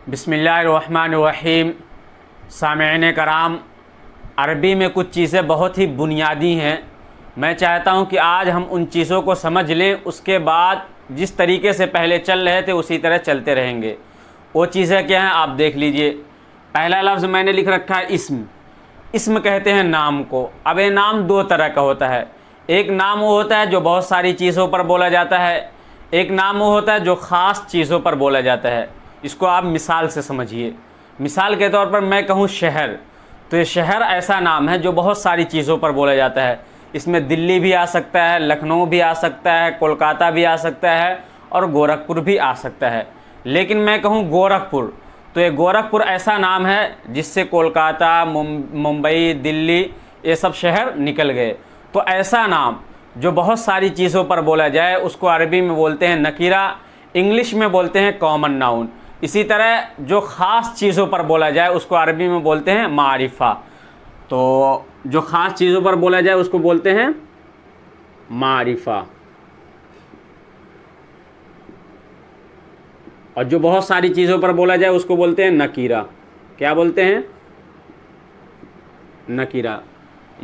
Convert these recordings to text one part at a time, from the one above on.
बिस्मिल्लाहिर्रहमानिर्रहीम। सामईन कराम, अरबी में कुछ चीज़ें बहुत ही बुनियादी हैं। मैं चाहता हूं कि आज हम उन चीज़ों को समझ लें, उसके बाद जिस तरीके से पहले चल रहे थे उसी तरह चलते रहेंगे। वो चीज़ें क्या हैं आप देख लीजिए। पहला लफ्ज़ मैंने लिख रखा है इस्म। इस्म कहते हैं नाम को। अब ये नाम दो तरह का होता है। एक नाम वो होता है जो बहुत सारी चीज़ों पर बोला जाता है, एक नाम वो होता है जो ख़ास चीज़ों पर बोला जाता है। इसको आप मिसाल से समझिए। मिसाल के तौर पर मैं कहूँ शहर, तो ये शहर ऐसा नाम है जो बहुत सारी चीज़ों पर बोला जाता है। इसमें दिल्ली भी आ सकता है, लखनऊ भी आ सकता है, कोलकाता भी आ सकता है और गोरखपुर भी आ सकता है। लेकिन मैं कहूँ गोरखपुर, तो ये गोरखपुर ऐसा नाम है जिससे कोलकाता, मुंबई, दिल्ली ये सब शहर निकल गए। तो ऐसा नाम जो बहुत सारी चीज़ों पर बोला जाए उसको अरबी में बोलते हैं नकीरा, इंग्लिश में बोलते हैं कॉमन नाउन। इसी तरह जो ख़ास चीज़ों पर बोला जाए उसको अरबी में बोलते हैं मारिफा। तो जो ख़ास चीज़ों पर बोला जाए उसको बोलते हैं मारिफा, और जो बहुत सारी चीज़ों पर बोला जाए उसको बोलते हैं नकीरा। क्या बोलते हैं? नकीरा।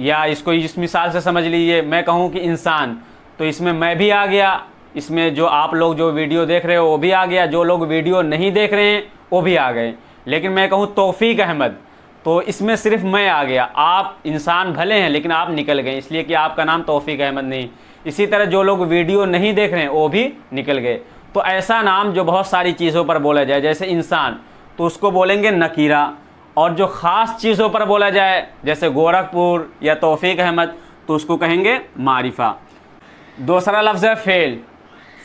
या इसको इस मिसाल से समझ लीजिए। मैं कहूँ कि इंसान, तो इसमें मैं भी आ गया, इसमें जो आप लोग जो वीडियो देख रहे हो वो भी आ गया, जो लोग वीडियो नहीं देख रहे हैं वो भी आ गए। लेकिन मैं कहूँ तौफीक अहमद, तो इसमें सिर्फ मैं आ गया। आप इंसान भले हैं लेकिन आप निकल गए, इसलिए कि आपका नाम तौफीक अहमद नहीं। इसी तरह जो लोग वीडियो नहीं देख रहे हैं वो भी निकल गए। तो ऐसा नाम जो बहुत सारी चीज़ों पर बोला जाए, जैसे इंसान, तो उसको बोलेंगे नकीरा। और जो ख़ास चीज़ों पर बोला जाए जैसे गोरखपुर या तौफीक अहमद, तो उसको कहेंगे मारिफा। दूसरा लफ्ज़ है फ़ेल।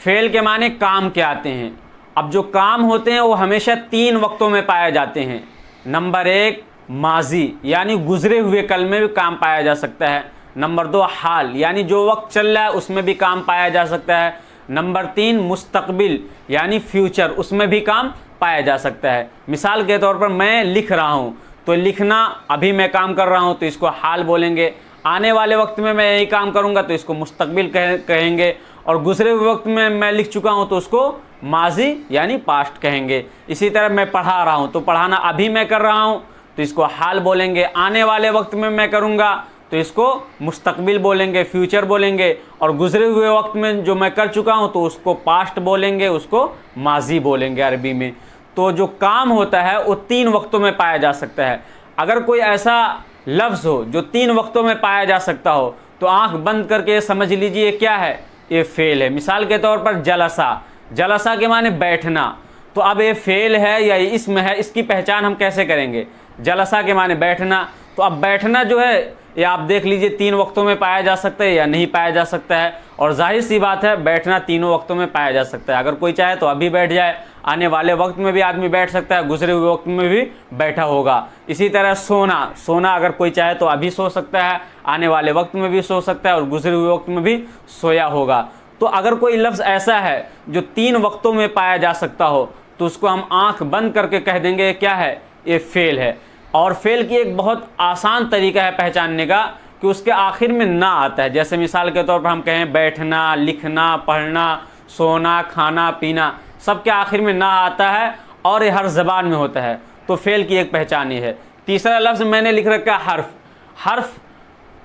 फ़ेल के माने काम के आते हैं। अब जो काम होते हैं वो हमेशा तीन वक्तों में पाए जाते हैं। नंबर एक माजी, यानी गुज़रे हुए कल में भी काम पाया जा सकता है। नंबर दो हाल, यानी जो वक्त चल रहा है उसमें भी काम पाया जा सकता है। नंबर तीन मुस्तकबिल, यानी फ्यूचर, उसमें भी काम पाया जा सकता है। मिसाल के तौर पर मैं लिख रहा हूँ, तो लिखना अभी मैं काम कर रहा हूँ तो इसको हाल बोलेंगे। आने वाले वक्त में मैं यही काम करूँगा तो इसको मुस्तकबिल कहेंगे। और गुज़रे हुए वक्त में मैं लिख चुका हूँ तो उसको माजी यानी पास्ट कहेंगे। इसी तरह मैं पढ़ा रहा हूँ, तो पढ़ाना अभी मैं कर रहा हूँ तो इसको हाल बोलेंगे। आने वाले वक्त में मैं करूँगा तो इसको मुस्तकबिल बोलेंगे, फ्यूचर बोलेंगे। और गुज़रे हुए वक्त में जो मैं कर चुका हूँ तो उसको पास्ट बोलेंगे, उसको माजी बोलेंगे अरबी में। तो जो काम होता है वो तीन वक्तों में पाया जा सकता है। अगर कोई ऐसा लफ्ज़ हो जो तीन वक्तों में पाया जा सकता हो तो आंख बंद करके समझ लीजिए क्या है, ये फ़ेल है। मिसाल के तौर पर जलसा। जलसा के माने बैठना। तो अब ये फ़ेल है या ये इस्म है, इसकी पहचान हम कैसे करेंगे? जलसा के माने बैठना। तो अब बैठना जो है ये आप देख लीजिए तीन वक्तों में पाया जा सकता है या नहीं पाया जा सकता है। और जाहिर सी बात है बैठना तीनों वक्तों में पाया जा सकता है। अगर कोई चाहे तो अभी बैठ जाए, आने वाले वक्त में भी आदमी बैठ सकता है, गुजरे हुए वक्त में भी बैठा होगा। इसी तरह सोना। सोना अगर कोई चाहे तो अभी सो सकता है, आने वाले वक्त में भी सो सकता है और गुजरे हुए वक्त में भी सोया होगा। तो अगर कोई लफ्ज़ ऐसा है जो तीन वक्तों में पाया जा सकता हो तो उसको हम आंख बंद करके कह देंगे क्या है, ये फ़ेल है। और फ़ेल की एक बहुत आसान तरीका है पहचानने का कि उसके आखिर में ना आता है। जैसे मिसाल के तौर पर हम कहें बैठना, लिखना, पढ़ना, सोना, खाना, पीना, सब के आखिर में ना आता है और ये हर ज़बान में होता है। तो फ़ेल की एक पहचान ये है। तीसरा लफ्ज़ मैंने लिख रखा है हर्फ। हर्फ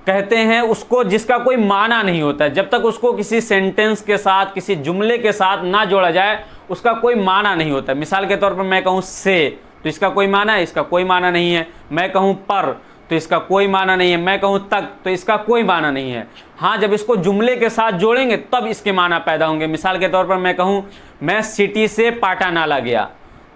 कहते हैं उसको जिसका कोई माना नहीं होता है। जब तक उसको किसी सेंटेंस के साथ, किसी जुमले के साथ ना जोड़ा जाए उसका कोई माना नहीं होता। मिसाल के तौर पर मैं कहूँ से, तो इसका कोई माना है? इसका कोई माना नहीं है। मैं कहूँ पर, तो इसका कोई माना नहीं है। मैं कहूँ तक, तो इसका कोई माना नहीं है। हाँ, जब इसको जुमले के साथ जोड़ेंगे तब इसके माना पैदा होंगे। मिसाल के तौर पर मैं कहूँ मैं सिटी से पाटानाला गया,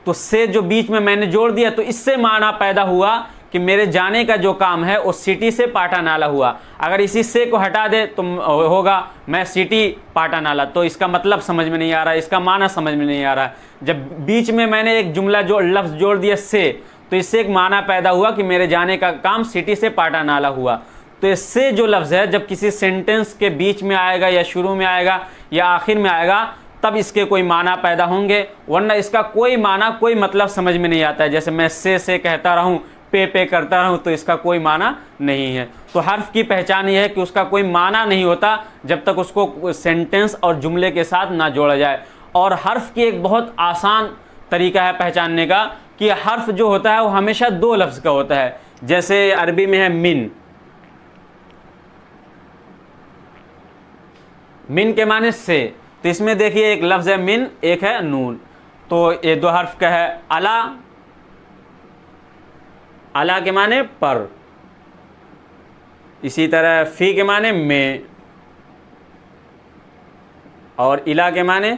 तो से जो बीच में मैंने जोड़ दिया तो इससे माना पैदा हुआ कि मेरे जाने का जो काम है वो सिटी से पाटानाला हुआ। अगर इसी से को हटा दे तो होगा मैं सिटी पाटानाला, तो इसका मतलब समझ में नहीं आ रहा, इसका माना समझ में नहीं आ रहा। जब बीच में मैंने एक जुमला जो लफ्ज़ जोड़ दिया से, तो इससे एक माना पैदा हुआ कि मेरे जाने का काम सिटी से पाटानाला हुआ। तो इससे जो लफ्ज़ है जब किसी सेंटेंस के बीच में आएगा या शुरू में आएगा या आखिर में आएगा तब इसके कोई माना पैदा होंगे, वरना इसका कोई माना, कोई मतलब समझ में नहीं आता है। जैसे मैं से कहता रहूँ, पे करता रहूँ, तो इसका कोई माना नहीं है। तो हर्फ की पहचान यह है कि उसका कोई माना नहीं होता जब तक उसको सेंटेंस और जुमले के साथ ना जोड़ा जाए। और हर्फ की एक बहुत आसान तरीका है पहचानने का कि हर्फ जो होता है वो हमेशा दो लफ्ज़ का होता है। जैसे अरबी में है मिन, मिन के माने से, तो इसमें देखिए एक लफ्ज़ है मिन, एक है नून, तो ये दो हर्फ का है। अला, अला के माने पर, इसी तरह फ़ी के माने में, और इला के माने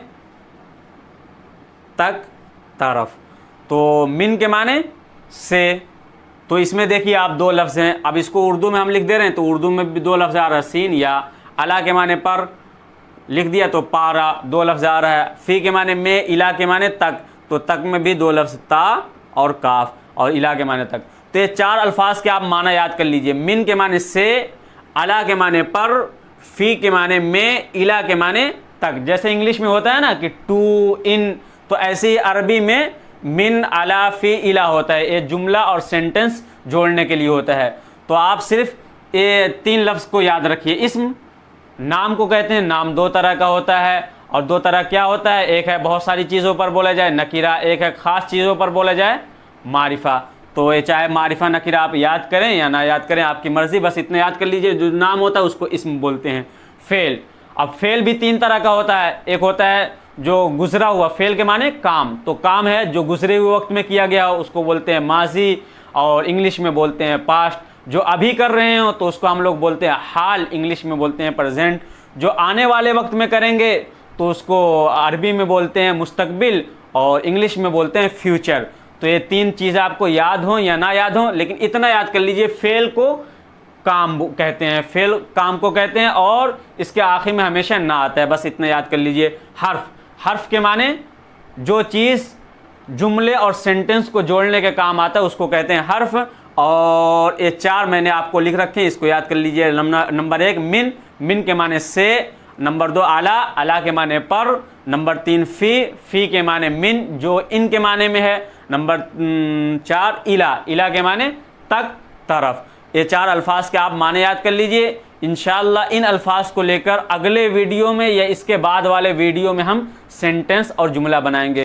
तक, तरफ। तो मिन के माने से, तो इसमें देखिए आप दो लफ्ज़ हैं। अब इसको उर्दू में हम लिख दे रहे हैं तो उर्दू में भी दो लफ्ज़ आ रहा है, सीन या अला के माने पर लिख दिया तो पारा, दो लफ्ज़ आ रहा है। फ़ी के माने में, इला के माने तक, तो तक में भी दो लफ्ज़ ता और काफ, और इला के माने तक। तो ये चार अल्फाज के आप माना याद कर लीजिए। मिन के माने से, अला के माने पर, फ़ी के माने में, इला के माने तक। जैसे इंग्लिश में होता है ना कि टू, इन, तो ऐसे ही अरबी में मिन, अला, फ़ी, इला होता है। ये जुमला और सेंटेंस जोड़ने के लिए होता है। तो आप सिर्फ ये तीन लफ्ज़ को याद रखिए। इस्म नाम को कहते हैं, नाम दो तरह का होता है, और दो तरह क्या होता है, एक है बहुत सारी चीज़ों पर बोला जाए नकीरा, एक है ख़ास चीज़ों पर बोला जाए मारिफा। तो ये चाहे मारिफा नकीरा आप याद करें या ना याद करें आपकी मर्ज़ी, बस इतना याद कर लीजिए। जो नाम होता है उसको इस्म बोलते हैं। फ़ेल, अब फ़ेल भी तीन तरह का होता है। एक होता है जो गुजरा हुआ, फ़ेल के माने काम, तो काम है जो गुजरे हुए वक्त में किया गया हो उसको बोलते हैं माजी, और इंग्लिश में बोलते हैं पास्ट। जो अभी कर रहे हो तो उसको हम लोग बोलते हैं हाल, इंग्लिश में बोलते हैं प्रेजेंट। जो आने वाले वक्त में करेंगे तो उसको अरबी में बोलते हैं मुस्तकबिल, और इंग्लिश में बोलते हैं फ्यूचर। तो ये तीन चीज़ें आपको याद हो या ना याद हो, लेकिन इतना याद कर लीजिए, फ़ेल को काम कहते हैं, फ़ेल काम को कहते हैं, और इसके आखिर में हमेशा ना आता है, बस इतना याद कर लीजिए। हर्फ, हर्फ के माने जो चीज़ जुमले और सेंटेंस को जोड़ने के काम आता है उसको कहते हैं हर्फ। और ये चार मैंने आपको लिख रखे हैं, इसको याद कर लीजिए। नंबर एक मिन, मिन के माने से। नंबर दो आला, अला के माने पर। नंबर तीन फ़ी, फ़ी के माने मिन जो इन के माने में है। नंबर चार इला, इला के माने तक, तरफ। ये चार अल्फाज के आप माने याद कर लीजिए। इंशाअल्लाह इन अल्फाज को लेकर अगले वीडियो में या इसके बाद वाले वीडियो में हम सेंटेंस और जुमला बनाएंगे।